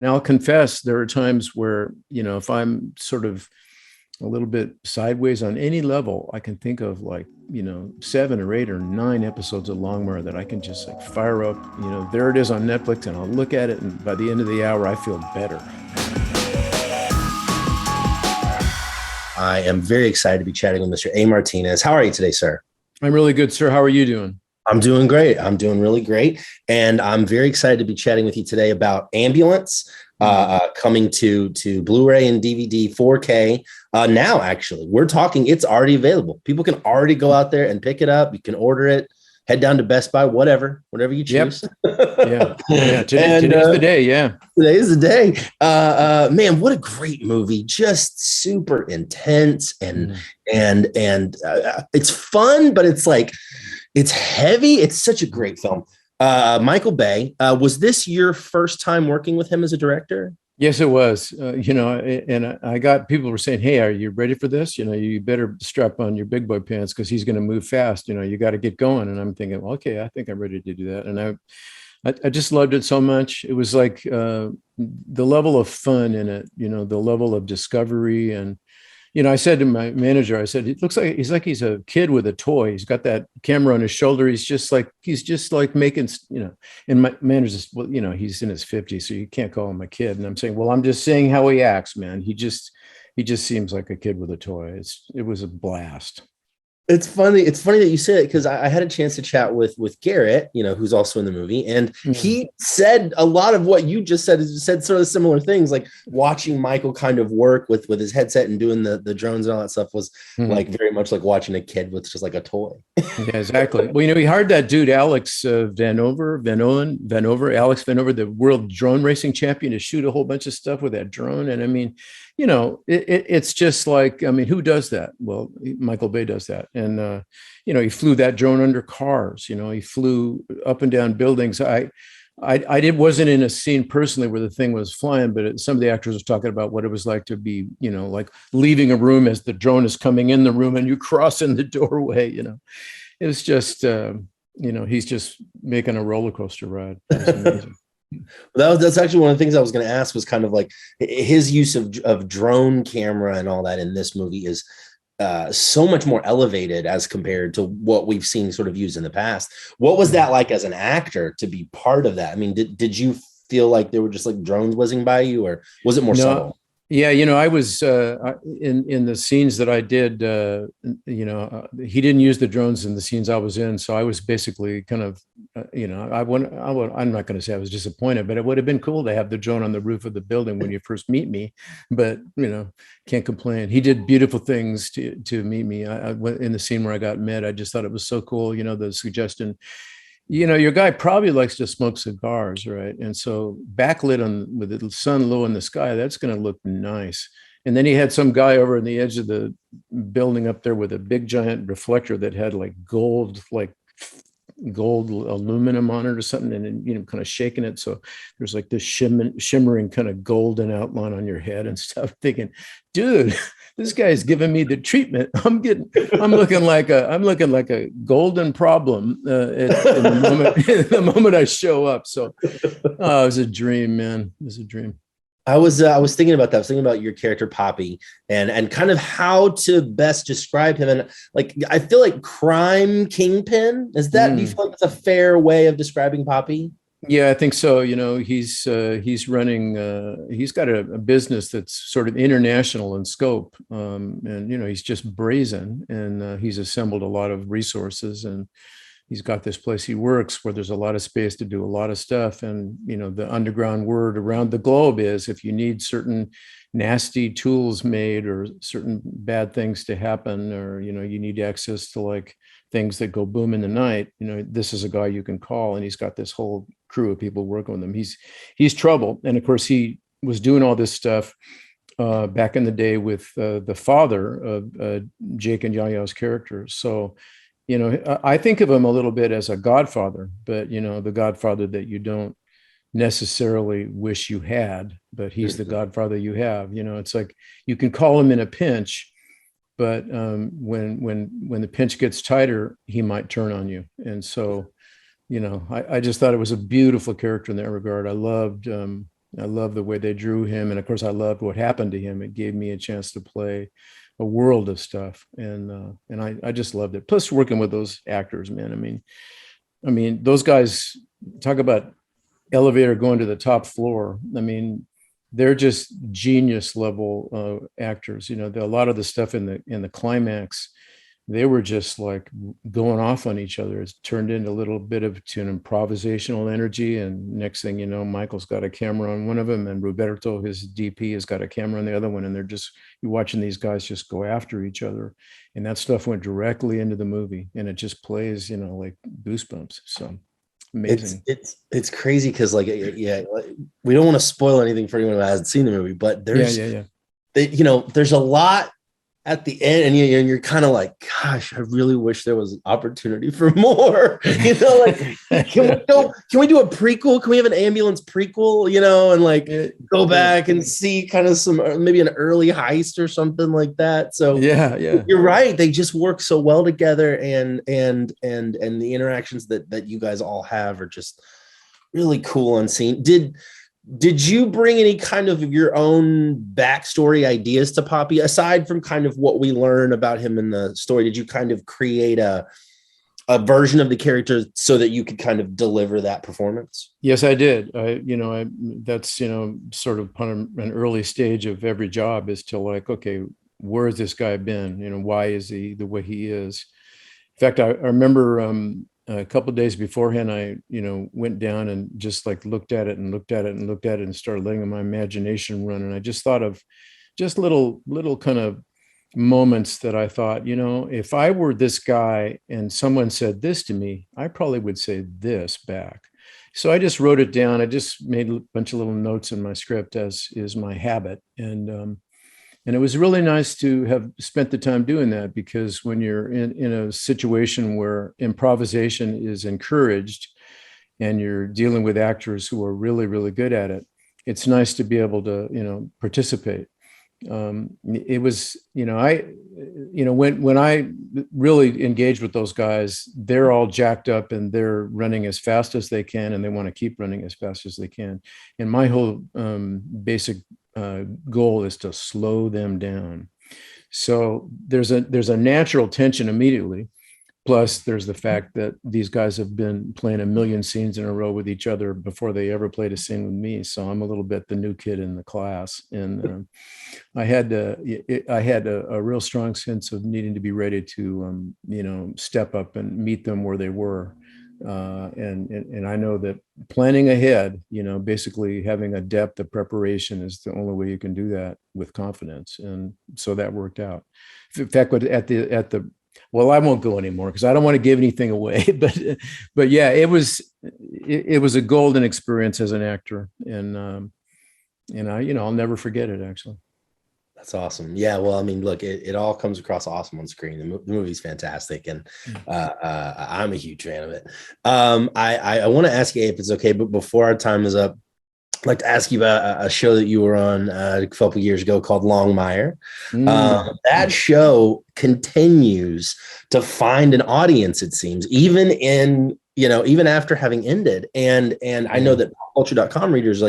Now, I'll confess, there are times where, if I'm sort of a little bit sideways on any level, I can think of like, 7 or 8 or 9 episodes of Longmire that I can just like fire up. There it is on Netflix, and I'll look at it, and by the end of the hour, I feel better. I am very excited to be chatting with Mr. A. Martinez. How are you today, sir? I'm really good, sir. How are you doing? I'm doing great. I'm doing really great. And I'm very excited to be chatting with you today about Ambulance, coming to Blu-ray and DVD 4K. Now, actually, we're talking, it's already available. People can already go out there and pick it up. You can order it, head down to Best Buy, whatever you choose. Yep. Yeah. Today's the day. Yeah. Today is the day. Man, what a great movie. Just super intense and it's fun, but it's like, it's heavy. It's such a great film. Michael Bay, was this your first time working with him as a director? Yes, it was. And I got people were saying, "Hey, are you ready for this? You better strap on your big boy pants because he's going to move fast. You got to get going." And I'm thinking, well, okay, I think I'm ready to do that. And I just loved it so much. It was like the level of fun in it, the level of discovery. And I said to my manager, I said, it looks like he's a kid with a toy. He's got that camera on his shoulder. He's just like making, and my manager says, well, he's in his 50s, so you can't call him a kid. And I'm saying, well, I'm just saying how he acts, man. He just seems like a kid with a toy. It was a blast. It's funny. It's funny that you say it because I had a chance to chat with Garrett, who's also in the movie, and he said a lot of what you just said. Said sort of similar things, like watching Michael kind of work with his headset and doing the drones and all that stuff was like very much like watching a kid with just like a toy. Yeah, exactly. Well, he hired that dude Alex Vanover, the world drone racing champion, to shoot a whole bunch of stuff with that drone. And I mean, it's just like, who does that? Well, Michael Bay does that. And, he flew that drone under cars, he flew up and down buildings. I wasn't in a scene personally where the thing was flying, but some of the actors were talking about what it was like to be, like leaving a room as the drone is coming in the room and you cross in the doorway, It was just, he's just making a roller coaster ride. It was amazing. That's actually one of the things I was going to ask was kind of like his use of drone camera and all that in this movie is so much more elevated as compared to what we've seen sort of used in the past. What was that like as an actor to be part of that? I mean, did you feel like there were just like drones whizzing by you, or was it more subtle? Yeah, I was in the scenes that I did. He didn't use the drones in the scenes I was in, so I was basically kind of, I'm not going to say I was disappointed, but it would have been cool to have the drone on the roof of the building when you first meet me. But can't complain. He did beautiful things to meet me. I went in the scene where I got met. I just thought it was so cool. The suggestion. Your guy probably likes to smoke cigars, right? And so backlit with the sun low in the sky, that's going to look nice. And then he had some guy over on the edge of the building up there with a big giant reflector that had like gold aluminum on it or something, and kind of shaking it. So there's like this shimmering kind of golden outline on your head and stuff. Thinking, dude, this guy's giving me the treatment. I'm looking like a golden problem in the moment I show up. So it was a dream, man. It was a dream. I was thinking about that. I was thinking about your character Papi and kind of how to best describe him. And like, I feel like crime kingpin. Do you feel like that's a fair way of describing Papi? Yeah, I think so. He's running. He's got a business that's sort of international in scope, and he's just brazen, and he's assembled a lot of resources, and he's got this place he works where there's a lot of space to do a lot of stuff. And, the underground word around the globe is if you need certain nasty tools made or certain bad things to happen, or, you need access to like things that go boom in the night, this is a guy you can call. And he's got this whole crew of people working with him. He's trouble. And of course, he was doing all this stuff back in the day with the father of Jake and Yahya's characters. So, I think of him a little bit as a godfather, but, the godfather that you don't necessarily wish you had, but he's the godfather you have. It's like you can call him in a pinch, but when the pinch gets tighter, he might turn on you. And so, I just thought it was a beautiful character in that regard. I loved I love the way they drew him, and of course, I loved what happened to him. It gave me a chance to play a world of stuff, and I just loved it. Plus, working with those actors, man. I mean, those guys talk about elevator going to the top floor. I mean, they're just genius level actors. You know, a lot of the stuff in the climax, they were just like going off on each other. It's turned into a little bit of an improvisational energy. And next thing you know, Michael's got a camera on one of them, and Roberto, his DP, has got a camera on the other one. And you're watching these guys just go after each other. And that stuff went directly into the movie, and it just plays, like goosebumps. So amazing. It's crazy because we don't want to spoil anything for anyone who hasn't seen the movie, but there's there's a lot at the end, and you're kind of like, gosh, I really wish there was an opportunity for more. Can we do a prequel? Can we have an ambulance prequel? And go back and see kind of some maybe an early heist or something like that. So yeah, you're right. They just work so well together, and the interactions that you guys all have are just really cool on scene. Did you bring any kind of your own backstory ideas to Papi, aside from kind of what we learn about him in the story? Did you kind of create a version of the character so that you could kind of deliver that performance? Yes, I did. That's, sort of an early stage of every job is to okay, where has this guy been? Why is he the way he is? In fact, I remember a couple of days beforehand, I, went down and just looked at it and started letting my imagination run. And I just thought of just little kind of moments that I thought, if I were this guy and someone said this to me, I probably would say this back. So I just wrote it down. I just made a bunch of little notes in my script, as is my habit. And it was really nice to have spent the time doing that, because when you're in a situation where improvisation is encouraged and you're dealing with actors who are really, really good at it, it's nice to be able to, participate. It was, when I really engaged with those guys, they're all jacked up and they're running as fast as they can, and they want to keep running as fast as they can. And my whole basic goal is to slow them down. So there's a natural tension immediately. Plus, there's the fact that these guys have been playing a million scenes in a row with each other before they ever played a scene with me. So I'm a little bit the new kid in the class, and I had a real strong sense of needing to be ready to step up and meet them where they were. And I know that planning ahead, basically having a depth of preparation is the only way you can do that with confidence. And so that worked out. In fact, well, I won't go anymore because I don't want to give anything away, but yeah, it was a golden experience as an actor. And I'll never forget it, actually. That's awesome. Yeah. Well, I mean, look, it all comes across awesome on screen. The movie's fantastic. And I'm a huge fan of it. I want to ask you if it's okay, but before our time is up, I'd like to ask you about a show that you were on a couple of years ago called Longmire. That show continues to find an audience, it seems, even after having ended. And I know that PopCulture.com readers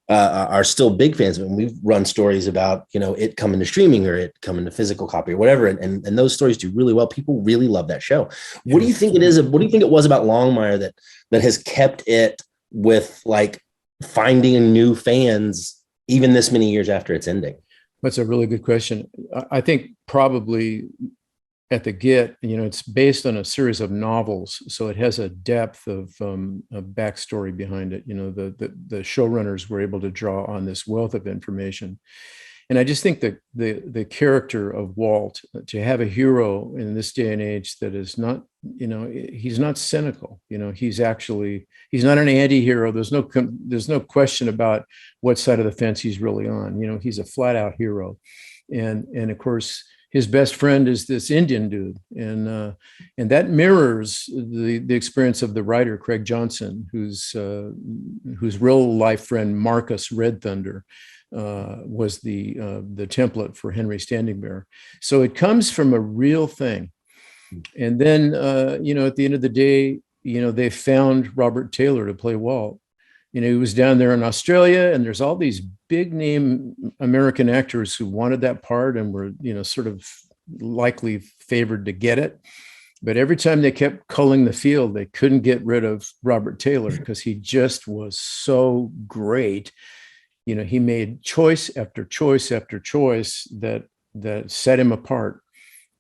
are still big fans of it. And we've run stories about, it coming to streaming or it coming to physical copy or whatever. And those stories do really well. People really love that show. What do you think it is? What do you think it was about Longmire that has kept it with finding new fans even this many years after its ending? That's a really good question. I think probably at the get, it's based on a series of novels, so it has a depth of a backstory behind it. The showrunners were able to draw on this wealth of information. And I just think that the character of Walt, to have a hero in this day and age that is not, he's not cynical. He's not an anti-hero. There's no question about what side of the fence he's really on. He's a flat out hero. And of course, his best friend is this Indian dude. And that mirrors the experience of the writer, Craig Johnson, whose real life friend, Marcus Red Thunder, was the template for Henry Standing Bear. So it comes from a real thing. And then, at the end of the day, they found Robert Taylor to play Walt. You know, he was down there in Australia, and there's all these big name American actors who wanted that part and were, you know, sort of likely favored to get it. But every time they kept culling the field, they couldn't get rid of Robert Taylor because he just was so great. You know, he made choice after choice after choice that set him apart.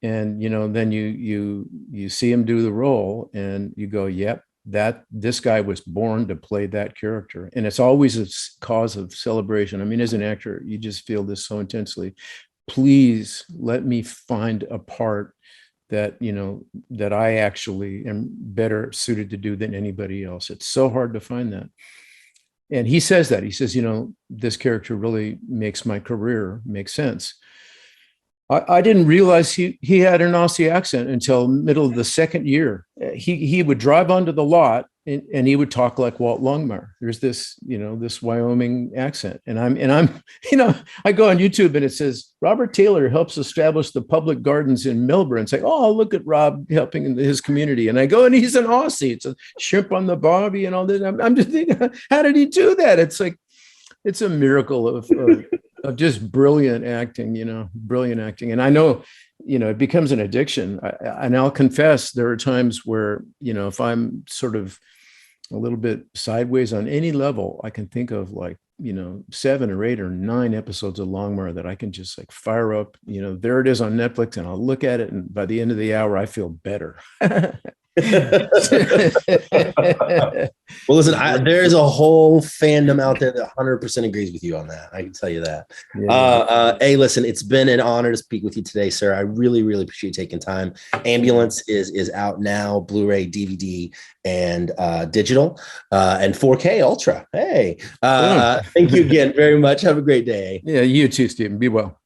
And, you know, then you see him do the role and you go, yep, this guy was born to play that character. And it's always a cause of celebration. I mean, as an actor, you just feel this so intensely. Please let me find a part that, you know, that I actually am better suited to do than anybody else. It's so hard to find that. And he says that. He says, you know, this character really makes my career make sense. I didn't realize he had an Aussie accent until middle of the second year. He would drive onto the lot and he would talk like Walt Longmire. There's this, you know, this Wyoming accent. And I'm, you know, I go on YouTube and it says, Robert Taylor helps establish the public gardens in Melbourne. It's like, oh, look at Rob helping in his community. And I go, and he's an Aussie. It's a shrimp on the barbie and all this. I'm just thinking, how did he do that? It's like, it's a miracle of just brilliant acting, you know, brilliant acting. And I know, you know, it becomes an addiction. And I'll confess, there are times where, you know, if I'm sort of a little bit sideways on any level, I can think of like, you know, 7 or 8 or 9 episodes of Longmire that I can just like fire up, you know, there it is on Netflix, and I'll look at it. And by the end of the hour, I feel better. Well, listen, there is a whole fandom out there that 100% agrees with you on that. I can tell you that. Yeah. Hey, listen, it's been an honor to speak with you today, sir. I really, really appreciate you taking time. Ambulance is out now, Blu-ray, DVD, and digital, and 4K Ultra. Hey, thank you again very much. Have a great day. Yeah, you too, Stephen. Be well.